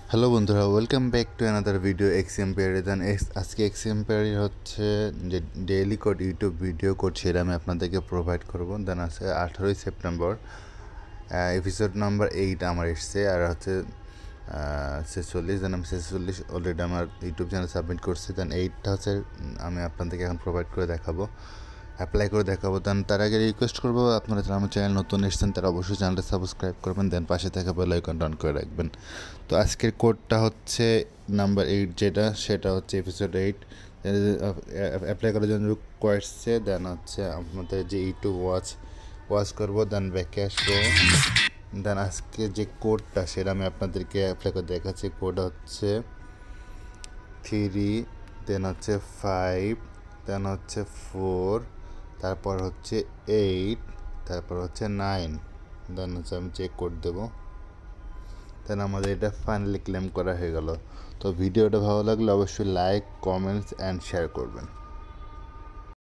Hello বন্ধুরা, welcome back to another video এক্সএমপিআরি। Then আজকে এক্সএমপিআরি হচ্ছে যে daily code YouTube video code সেটা আমি আপনাদেরকে প্রোভাইড করব। দেন আছে 18ই সেপ্টেম্বর এপিসোড নাম্বার 8 আমার এসছে, আর হচ্ছে 46। দেন আমি 46 অলরেডি আমার ইউটিউব চ্যানেল সাবমিট করছি। দেন 8টা হচ্ছে আমি আপনাদেরকে এখন প্রোভাইড করে দেখাবো, অ্যাপ্লাই করে দেখাবো। দেন তার আগে রিকোয়েস্ট করবো, আপনারা যারা আমার চ্যানেল নতুন এসেছেন তারা অবশ্যই চ্যানেলটা সাবস্ক্রাইব করবেন, দেন পাশে থাকা বেল আইকনটা অন করে রাখবেন। তো আজকের কোডটা হচ্ছে নাম্বার 8, সেটা হচ্ছে এপিসোড 8। অ্যাপ্লাই করার জন্য রিকোয়েস্টছে। দেন হচ্ছে আমাদের যে ইউটিউব ওয়াচ করবো, দেন ব্যাকে আসবো। দেন আজকে যে কোডটা সেটা আমি আপনাদেরকে অ্যাপ্লাই করে দেখাচ্ছি। কোড হচ্ছে 3, দেন হচ্ছে 5, দেন হচ্ছে 4, তারপর হচ্ছে 8, তারপর হচ্ছে 9। দেন হচ্ছে আমি চেক কোড দেবো। দেন আমাদের এটা ফাইনালি ক্লেম করা হয়ে গেল। তো ভিডিওটা ভালো লাগলে অবশ্যই লাইক, কমেন্টস অ্যান্ড শেয়ার করবেন।